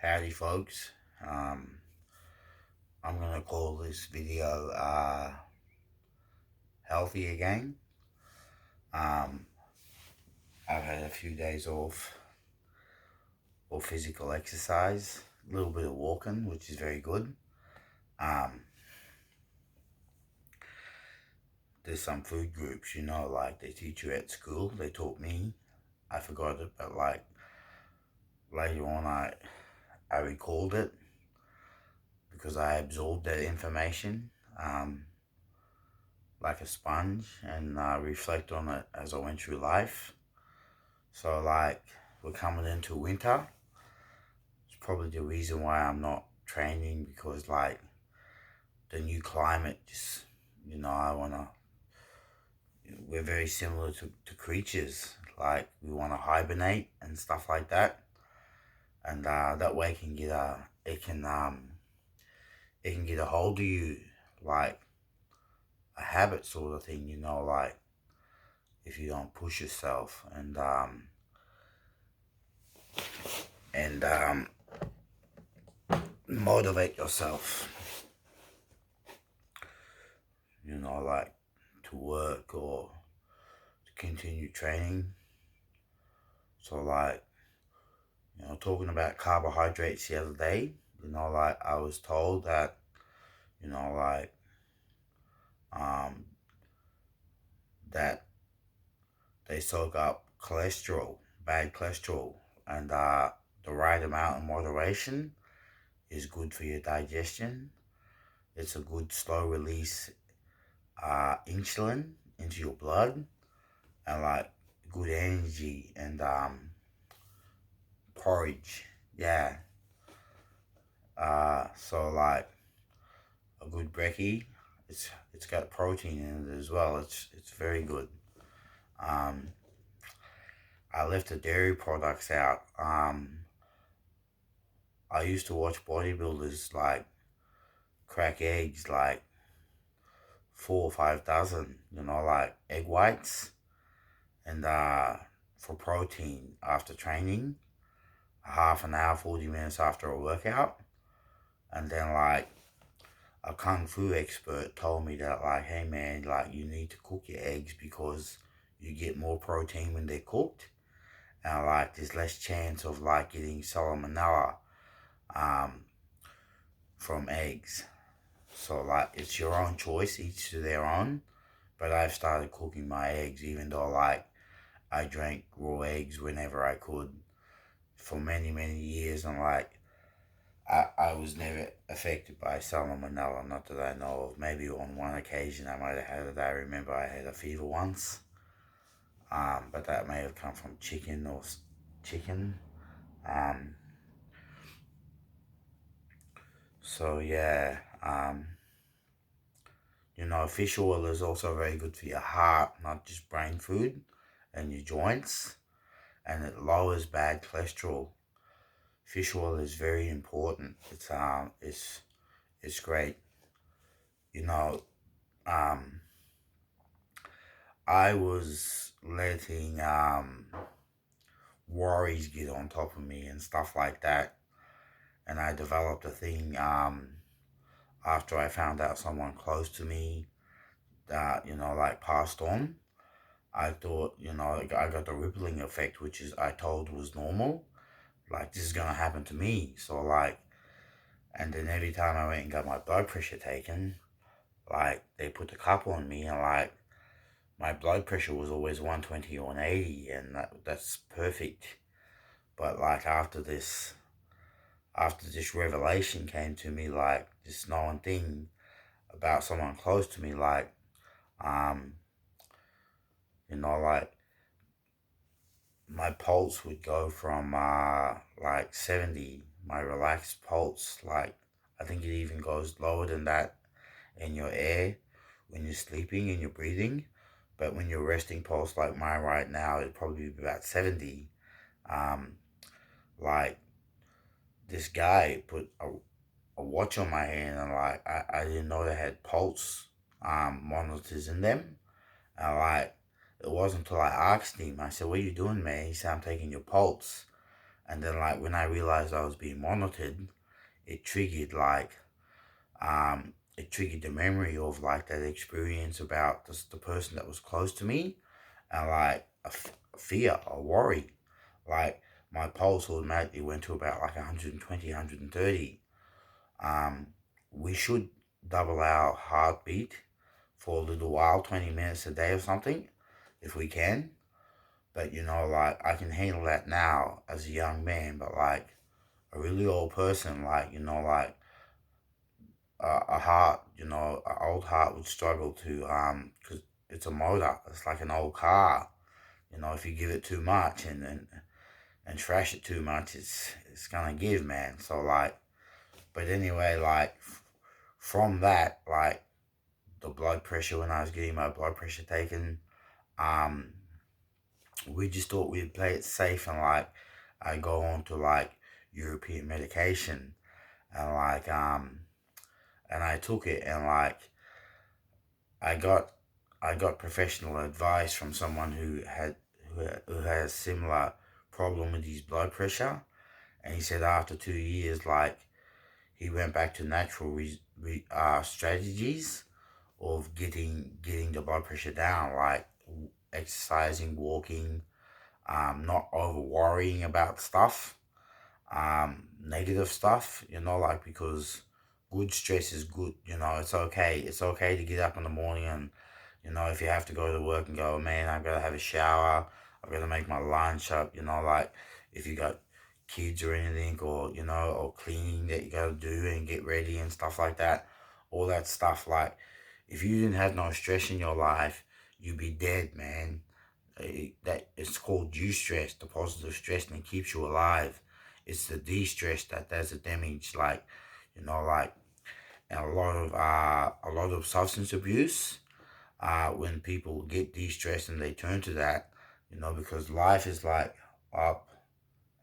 Howdy, folks. I'm gonna call this video healthy again. Um, I've had a few days off or physical exercise, a little bit of walking, which is very good. Um, there's some food groups, like they teach you at school. They taught me. I forgot it, but like later on, I recalled it because I absorbed that information. Like a sponge and reflect on it as I went through life. So like we're coming into winter. It's probably the reason why I'm not training, because like the new climate just, I wanna, we're very similar to creatures. Like we wanna hibernate and stuff like that. And that way it can get a hold of you, like a habit sort of thing, like if you don't push yourself and motivate yourself, like to work or to continue training. So like, talking about carbohydrates the other day, like I was told that, like that they soak up cholesterol, bad cholesterol, and the right amount in moderation is good for your digestion. It's a good slow release insulin into your blood, and like good energy and porridge. Yeah. So like a good brekkie, it's got protein in it as well. It's very good. Um, I left the dairy products out. I used to watch bodybuilders like crack eggs like 4 or 5 dozen, like egg whites, and for protein after training, half an hour, 40 minutes after a workout. And then like a kung fu expert told me that like, hey man, like you need to cook your eggs because you get more protein when they're cooked, and like there's less chance of like getting salmonella um, from eggs. So like it's your own choice, each to their own. But I've started cooking my eggs, even though like I drank raw eggs whenever I could for many, many years, and like I was never affected by salmonella, not that I know of. Maybe on one occasion I might have had it. I remember I had a fever once, but that may have come from chicken. Um, so yeah, fish oil is also very good for your heart, not just brain food, and your joints, and it lowers bad cholesterol. Fish oil is very important. It's great. You know, um, I was letting worries get on top of me and stuff like that, and I developed a thing after I found out someone close to me that like passed on. I thought, I got the rippling effect, which is I told was normal. Like this is gonna happen to me. So like, and then every time I went and got my blood pressure taken, like they put the cup on me, and like my blood pressure was always 120 or 180, and that's perfect. But like after this revelation came to me, like this known thing about someone close to me, like um, like my pulse would go from like 70, my relaxed pulse, like I think it even goes lower than that in your air when you're sleeping and you're breathing. But when you're resting pulse like mine right now, it'd probably be about 70. Um, like this guy put a watch on my hand, and like I didn't know they had pulse monitors in them. And like it wasn't until I asked him, I said, "What are you doing, man?" He said, "I'm taking your pulse." And then like when I realized I was being monitored, it triggered like it triggered the memory of like that experience about the person that was close to me, and like a fear, a worry. Like my pulse automatically went to about like 120, 130. Um, we should double our heartbeat for a little while, 20 minutes a day or something, if we can. But like I can handle that now as a young man, but like a really old person, like, like a heart, an old heart would struggle to, because it's a motor. It's like an old car. If you give it too much and trash it too much, it's gonna give, man. So like, but anyway, like from that, like the blood pressure when I was getting my blood pressure taken, um, we just thought we'd play it safe and like I go on to like European medication and like and I took it and like I got I got professional advice from someone who has similar problem with his blood pressure, and he said after 2 years, like he went back to natural strategies of getting the blood pressure down, like exercising, walking, not over worrying about stuff, negative stuff, like because good stress is good, it's okay. It's okay to get up in the morning and, if you have to go to work and go, man, I gotta have a shower, I gotta make my lunch up, like if you got kids or anything, or, or cleaning that you gotta do and get ready and stuff like that, all that stuff, like if you didn't have no stress in your life, you'd be dead, man. That it's called eustress, the positive stress, and it keeps you alive. It's the de-stress that does the damage, like like and a lot of substance abuse. When people get de-stressed and they turn to that, because life is like up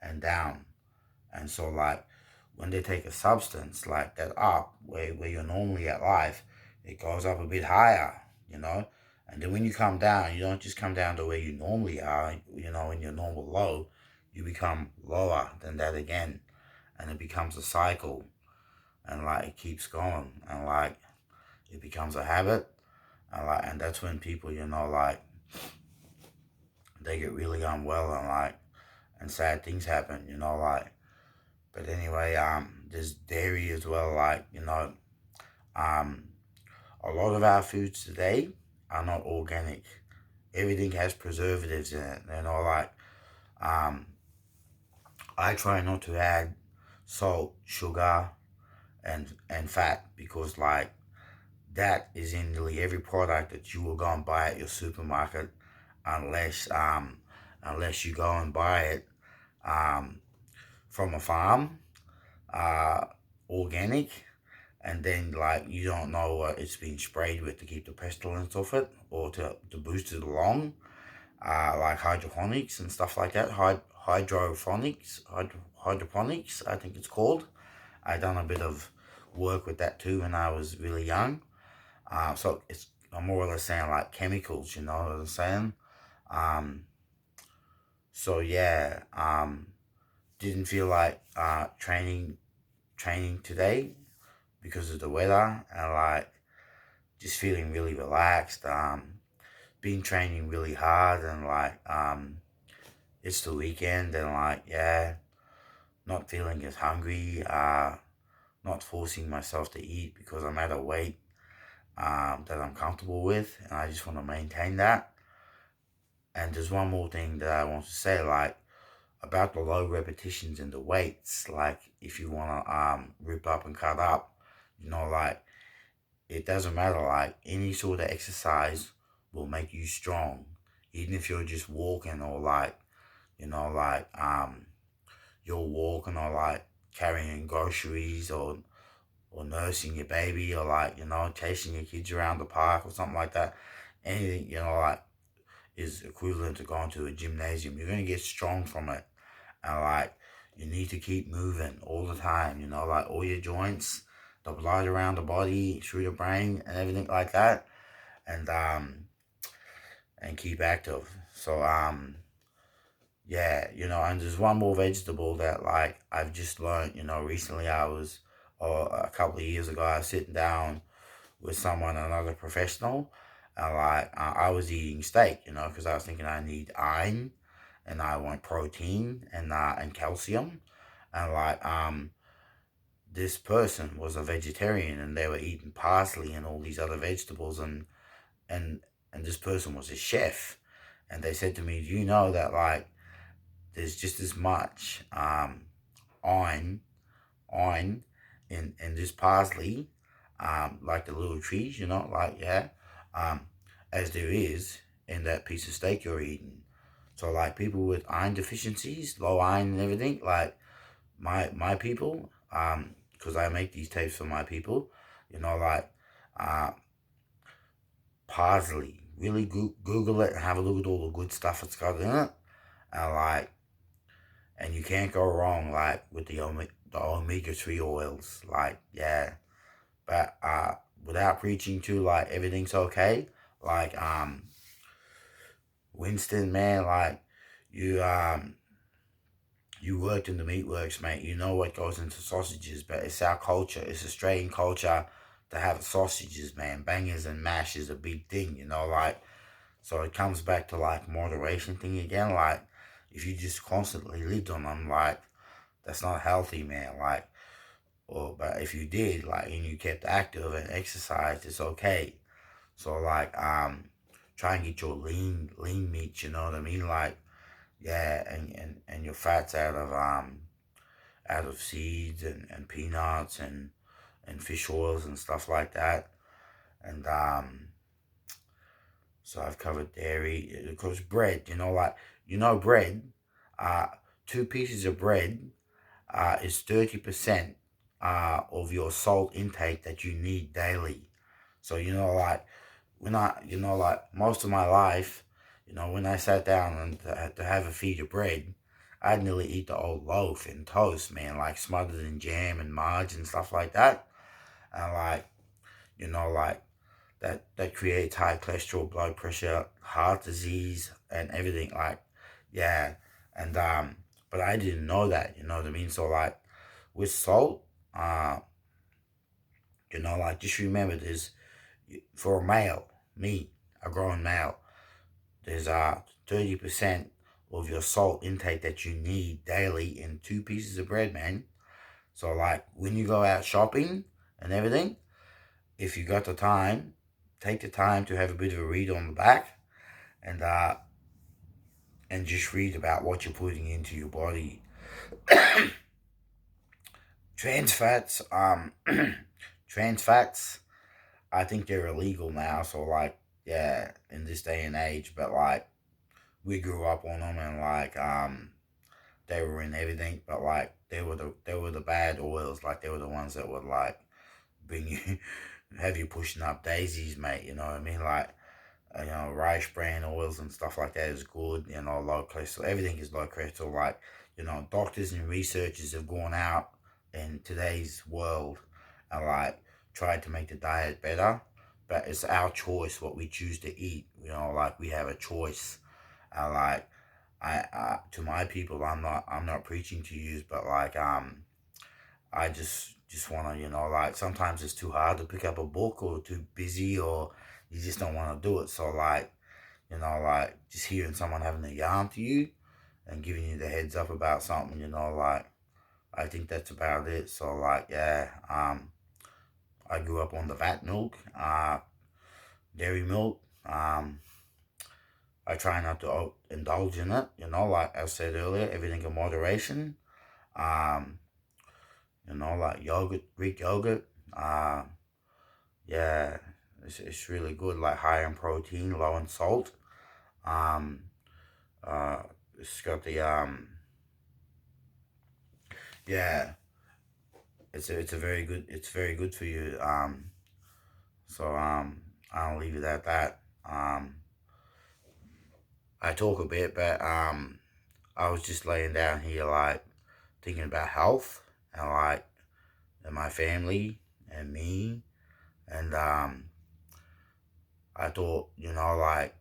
and down, and so like when they take a substance like that up, where you're normally at life, it goes up a bit higher, you know. And then when you come down, you don't just come down to where you normally are, in your normal low, you become lower than that again. And it becomes a cycle, and like it keeps going, and like it becomes a habit. And that's when people, like they get really unwell, and sad things happen, like. But anyway, there's dairy as well. Like, um, a lot of our foods today are not organic. Everything has preservatives in it. Like, um, I try not to add salt, sugar, and fat, because like that is in nearly every product that you will go and buy at your supermarket, unless unless you go and buy it um, from a farm, uh, organic, and then like you don't know what it's been sprayed with to keep the pestilence off it or to boost it along, like hydroponics and stuff like that. Hydroponics, I think it's called. I done a bit of work with that too when I was really young. So I'm more or less saying like chemicals, you know what I'm saying? Um, so yeah, didn't feel like training today because of the weather, and like just feeling really relaxed. Been training really hard, and like it's the weekend, and like yeah, not feeling as hungry. Not forcing myself to eat because I'm at a weight that I'm comfortable with, and I just want to maintain that. And there's one more thing that I want to say, like about the low repetitions and the weights. Like if you want to rip up and cut up, like it doesn't matter. Like any sort of exercise will make you strong, even if you're just walking, or like like you're walking, or like carrying groceries, or nursing your baby, or like chasing your kids around the park or something like that. Anything like is equivalent to going to a gymnasium. You're gonna get strong from it, and like you need to keep moving all the time. Like all your joints, the blood around the body, through the brain, and everything like that, and keep active. So yeah, and there's one more vegetable that like I've just learned, recently or a couple of years ago, I was sitting down with someone, another professional, and like I was eating steak, because I was thinking I need iron and I want protein and calcium, and like this person was a vegetarian and they were eating parsley and all these other vegetables, and and this person was a chef, and they said to me, do you know that like there's just as much iron iron in this parsley, like the little trees, like yeah, um, as there is in that piece of steak you're eating. So like people with iron deficiencies, low iron and everything, like my people, because I make these tapes for my people, like uh, parsley. Really Google it and have a look at all the good stuff it's got in it, and like, and you can't go wrong like with the omega 3 oils, like yeah. But without preaching to like everything's okay, like Winston, man, like you you worked in the meatworks, mate. You know what goes into sausages, but it's our culture. It's Australian culture to have sausages, man. Bangers and mash is a big thing, like, so it comes back to like moderation thing again. Like, if you just constantly lived on them, like, that's not healthy, man. Like, but if you did, like, and you kept active and exercised, it's okay. So like, try and get your lean meat. You know what I mean? Like, yeah, and your fats out of seeds and peanuts and fish oils and stuff like that. And so I've covered dairy, because bread, like, bread, uh, 2 pieces of bread is 30% of your salt intake that you need daily. So, like, when like, most of my life, when I sat down and to have a feed of bread, I'd nearly eat the old loaf and toast, man, like smothered in jam and marge and stuff like that. And like, like that creates high cholesterol, blood pressure, heart disease, and everything. Like, yeah, and but I didn't know that. You know what I mean? So like with salt, like just remember this: for a male, me, a grown male, there's 30% of your salt intake that you need daily in 2 pieces of bread, man. So like when you go out shopping and everything, if you got the time, take the time to have a bit of a read on the back, and just read about what you're putting into your body. Trans fats, trans fats, I think they're illegal now. So like, yeah, in this day and age, but like we grew up on them, and like they were in everything, but like they were the bad oils. Like they were the ones that would like bring you have you pushing up daisies, mate. You know what I mean? Like, rice bran oils and stuff like that is good. Low cholesterol. Everything is low cholesterol. Like, doctors and researchers have gone out in today's world and like tried to make the diet better. But it's our choice what we choose to eat. Like we have a choice. And like to my people, I'm not preaching to you, but like I just want to, like sometimes it's too hard to pick up a book, or too busy, or you just don't want to do it. So like, like just hearing someone having a yarn to you and giving you the heads up about something, like I think that's about it. So like, yeah, I grew up on the vat milk, dairy milk. I try not to indulge in it, like I said earlier, everything in moderation. Um, like yogurt, Greek yogurt. Yeah, it's really good, like high in protein, low in salt. Um, uh, it's got the yeah, it's very good for you. So I'll leave it at that. I talk a bit, but I was just laying down here like thinking about health and like and my family and me, and I thought, like,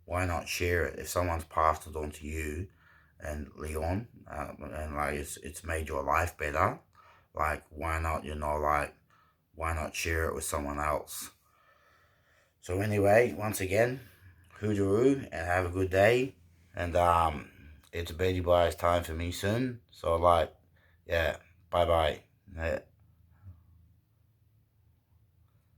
why not share it? If someone's passed it on to you, and Leon, and like it's made your life better, like why not, like why not share it with someone else? So anyway, once again, hoodoo and have a good day. And it's Betty Buy's time for me soon. So like, yeah, bye bye.